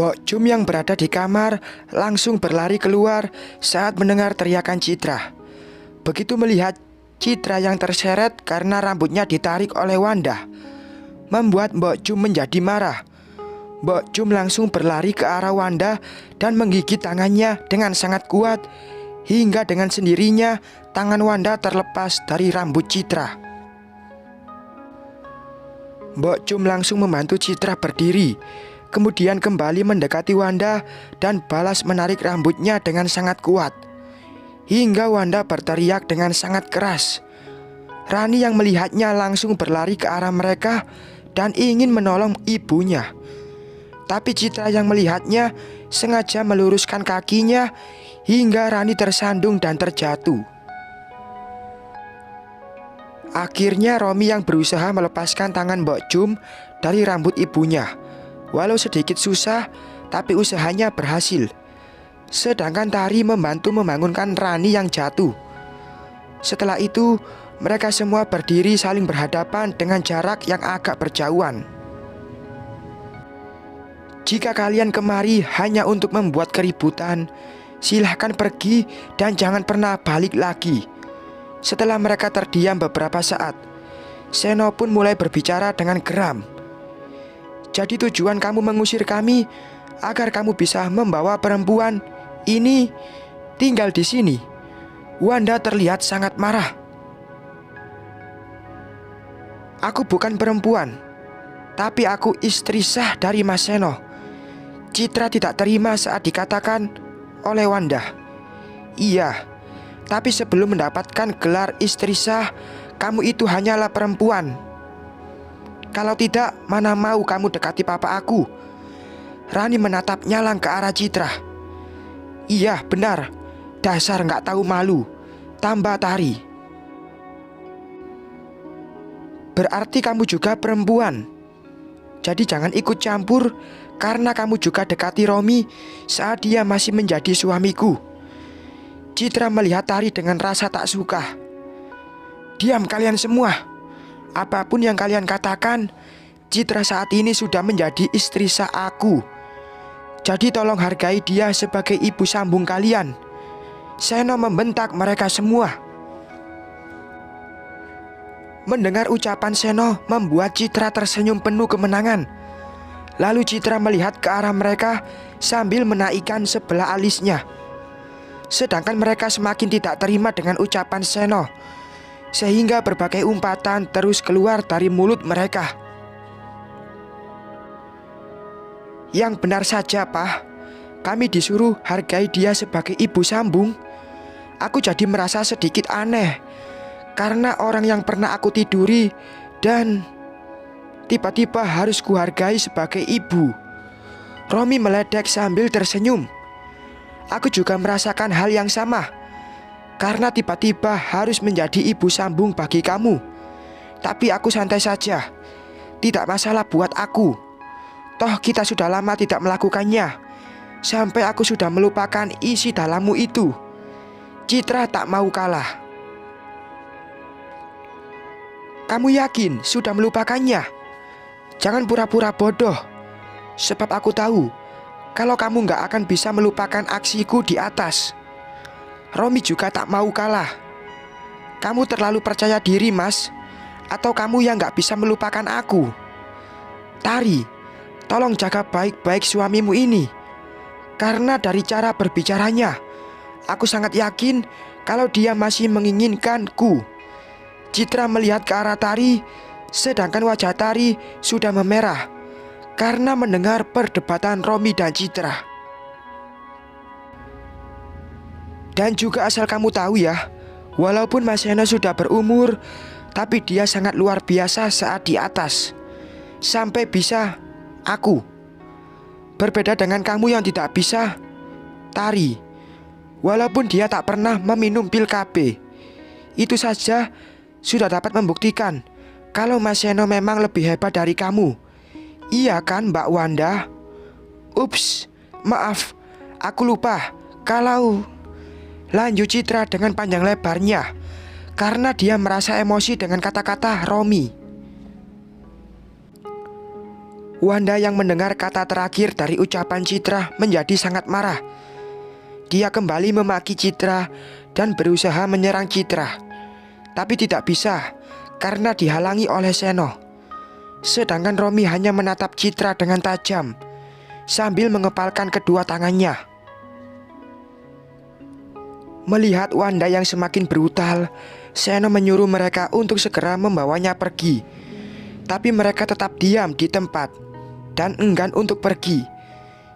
Mbok Jum yang berada di kamar langsung berlari keluar saat mendengar teriakan Citra. Begitu melihat Citra yang terseret karena rambutnya ditarik oleh Wanda, membuat Mbok Jum menjadi marah. Mbok Jum langsung berlari ke arah Wanda dan menggigit tangannya dengan sangat kuat, hingga dengan sendirinya tangan Wanda terlepas dari rambut Citra. Mbok Jum langsung membantu Citra berdiri, kemudian kembali mendekati Wanda dan balas menarik rambutnya dengan sangat kuat, hingga Wanda berteriak dengan sangat keras. Rani yang melihatnya langsung berlari ke arah mereka dan ingin menolong ibunya. Tapi Citra yang melihatnya sengaja meluruskan kakinya hingga Rani tersandung dan terjatuh. Akhirnya Romi yang berusaha melepaskan tangan Mbok Jum dari rambut ibunya. Walau sedikit susah, tapi usahanya berhasil. Sedangkan Tari membantu membangunkan Rani yang jatuh. Setelah itu, mereka semua berdiri saling berhadapan dengan jarak yang agak berjauhan. Jika kalian kemari hanya untuk membuat keributan, silahkan pergi dan jangan pernah balik lagi. Setelah mereka terdiam beberapa saat, Seno pun mulai berbicara dengan geram. Jadi tujuan kamu mengusir kami agar kamu bisa membawa perempuan ini tinggal di sini. Wanda terlihat sangat marah. Aku bukan perempuan, tapi aku istri sah dari Mas Seno. Citra tidak terima saat dikatakan oleh Wanda. Iya, tapi sebelum mendapatkan gelar istri sah, kamu itu hanyalah perempuan. Kalau tidak, mana mau kamu dekati papa aku? Rani menatap nyalang ke arah Citra. Iya, benar. Dasar nggak tahu malu. Tambah Tari. Berarti kamu juga perempuan. Jadi jangan ikut campur karena kamu juga dekati Romi saat dia masih menjadi suamiku. Citra melihat Tari dengan rasa tak suka. Diam kalian semua. Apapun yang kalian katakan, Citra saat ini sudah menjadi istri sah aku. Jadi tolong hargai dia sebagai ibu sambung kalian. Seno membentak mereka semua. Mendengar ucapan Seno membuat Citra tersenyum penuh kemenangan. Lalu Citra melihat ke arah mereka sambil menaikkan sebelah alisnya. Sedangkan mereka semakin tidak terima dengan ucapan Seno, sehingga berbagai umpatan terus keluar dari mulut mereka. Yang benar saja, Pak. Kami disuruh hargai dia sebagai ibu sambung. Aku jadi merasa sedikit aneh karena orang yang pernah aku tiduri dan tiba-tiba harus kuhargai sebagai ibu. Romi meledek sambil tersenyum. Aku juga merasakan hal yang sama, karena tiba-tiba harus menjadi ibu sambung bagi kamu. Tapi aku santai saja. Tidak masalah buat aku. Toh kita sudah lama tidak melakukannya. Sampai aku sudah melupakan isi dalammu itu. Citra tak mau kalah. Kamu yakin sudah melupakannya? Jangan pura-pura bodoh. Sebab aku tahu kalau kamu gak akan bisa melupakan aksiku di atas. Romi juga tak mau kalah. Kamu terlalu percaya diri, Mas. Atau kamu yang gak bisa melupakan aku? Tari, tolong jaga baik-baik suamimu ini. Karena dari cara berbicaranya, aku sangat yakin kalau dia masih menginginkanku. Citra melihat ke arah Tari, sedangkan wajah Tari sudah memerah karena mendengar perdebatan Romi dan Citra. Dan juga asal kamu tahu ya, walaupun Mas Seno sudah berumur, tapi dia sangat luar biasa saat di atas. Sampai bisa aku. Berbeda dengan kamu yang tidak bisa, Tari. Walaupun dia tak pernah meminum pil KB, itu saja sudah dapat membuktikan kalau Mas Seno memang lebih hebat dari kamu. Iya kan, Mbak Wanda? Ups, maaf, aku lupa kalau... Lanjut Citra dengan panjang lebarnya karena dia merasa emosi dengan kata-kata Romi. Wanda yang mendengar kata terakhir dari ucapan Citra menjadi sangat marah. Dia kembali memaki Citra dan berusaha menyerang Citra, tapi tidak bisa karena dihalangi oleh Seno. Sedangkan Romi hanya menatap Citra dengan tajam sambil mengepalkan kedua tangannya. Melihat Wanda yang semakin brutal, Seno menyuruh mereka untuk segera membawanya pergi. Tapi mereka tetap diam di tempat dan enggan untuk pergi.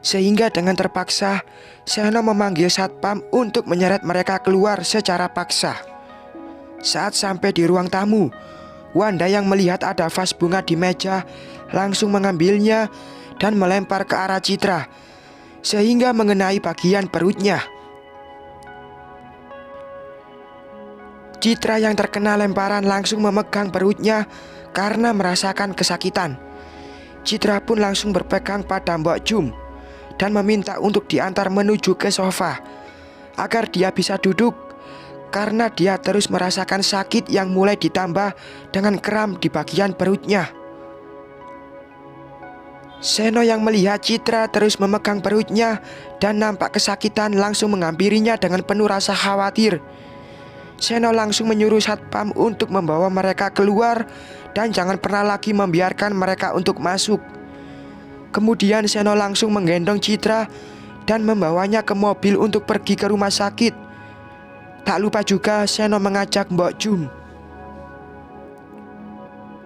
Sehingga dengan terpaksa Seno memanggil satpam untuk menyeret mereka keluar secara paksa. Saat sampai di ruang tamu, Wanda yang melihat ada vas bunga di meja langsung mengambilnya dan melempar ke arah Citra, sehingga mengenai bagian perutnya. Citra yang terkena lemparan langsung memegang perutnya karena merasakan kesakitan. Citra pun langsung berpegang pada Mbok Jum dan meminta untuk diantar menuju ke sofa agar dia bisa duduk, karena dia terus merasakan sakit yang mulai ditambah dengan kram di bagian perutnya. Seno yang melihat Citra terus memegang perutnya dan nampak kesakitan langsung menghampirinya dengan penuh rasa khawatir. Seno langsung menyuruh satpam untuk membawa mereka keluar dan jangan pernah lagi membiarkan mereka untuk masuk. Kemudian Seno langsung menggendong Citra dan membawanya ke mobil untuk pergi ke rumah sakit. Tak lupa juga Seno mengajak Mbok Jum.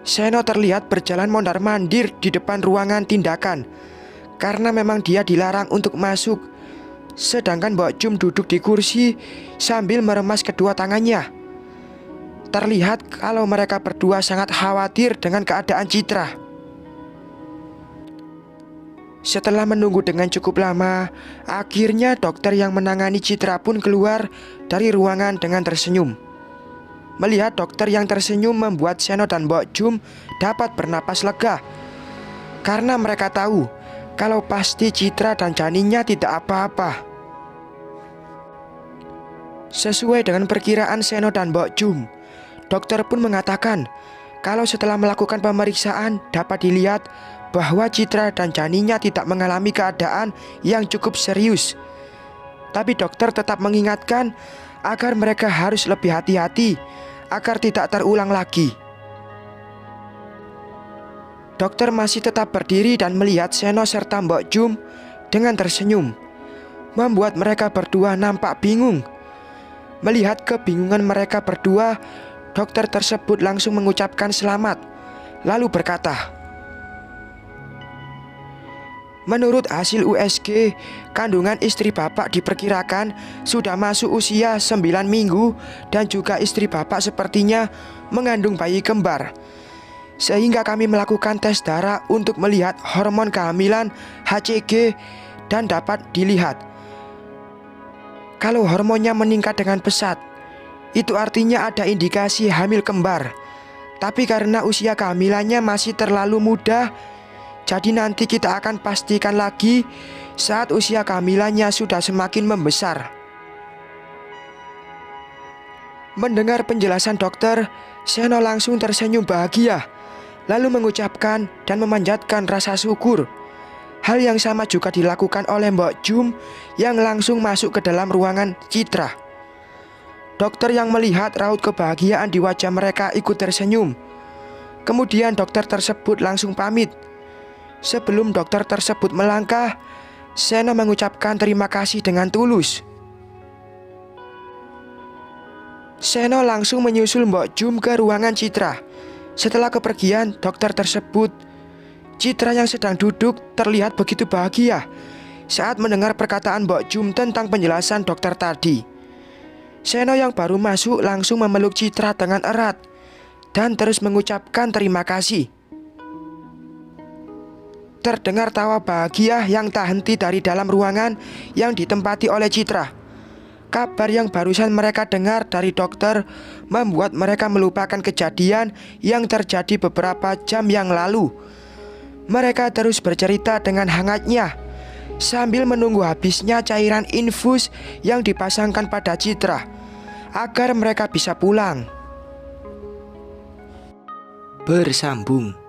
Seno terlihat berjalan mondar-mandir di depan ruangan tindakan karena memang dia dilarang untuk masuk. Sedangkan Mbok Jum duduk di kursi sambil meremas kedua tangannya. Terlihat kalau mereka berdua sangat khawatir dengan keadaan Citra. Setelah menunggu dengan cukup lama, akhirnya dokter yang menangani Citra pun keluar dari ruangan dengan tersenyum. Melihat dokter yang tersenyum membuat Seno dan Mbok Jum dapat bernapas lega, karena mereka tahu kalau pasti Citra dan janinnya tidak apa-apa. Sesuai dengan perkiraan Seno dan Mbok Jum, dokter pun mengatakan kalau setelah melakukan pemeriksaan dapat dilihat bahwa Citra dan janinnya tidak mengalami keadaan yang cukup serius. Tapi dokter tetap mengingatkan agar mereka harus lebih hati-hati agar tidak terulang lagi. Dokter masih tetap berdiri dan melihat Seno serta Mbok Jum dengan tersenyum, membuat mereka berdua nampak bingung. Melihat kebingungan mereka berdua, dokter tersebut langsung mengucapkan selamat, lalu berkata, "Menurut hasil USG, kandungan istri Bapak diperkirakan sudah masuk usia 9 minggu dan juga istri Bapak sepertinya mengandung bayi kembar. Sehingga kami melakukan tes darah untuk melihat hormon kehamilan HCG dan dapat dilihat kalau hormonnya meningkat dengan pesat. Itu artinya ada indikasi hamil kembar. Tapi karena usia kehamilannya masih terlalu muda, jadi nanti kita akan pastikan lagi saat usia kehamilannya sudah semakin membesar." Mendengar penjelasan dokter, Seno langsung tersenyum bahagia, lalu mengucapkan dan memanjatkan rasa syukur. Hal yang sama juga dilakukan oleh Mbok Jum yang langsung masuk ke dalam ruangan Citra. Dokter yang melihat raut kebahagiaan di wajah mereka ikut tersenyum. Kemudian dokter tersebut langsung pamit. Sebelum dokter tersebut melangkah, Seno mengucapkan terima kasih dengan tulus. Seno langsung menyusul Mbok Jum ke ruangan Citra. Setelah kepergian dokter tersebut, Citra yang sedang duduk terlihat begitu bahagia saat mendengar perkataan Mbok Jum tentang penjelasan dokter tadi. Seno yang baru masuk langsung memeluk Citra dengan erat dan terus mengucapkan terima kasih. Terdengar tawa bahagia yang tak henti dari dalam ruangan yang ditempati oleh Citra. Kabar yang barusan mereka dengar dari dokter membuat mereka melupakan kejadian yang terjadi beberapa jam yang lalu. Mereka terus bercerita dengan hangatnya sambil menunggu habisnya cairan infus yang dipasangkan pada Citra agar mereka bisa pulang. Bersambung.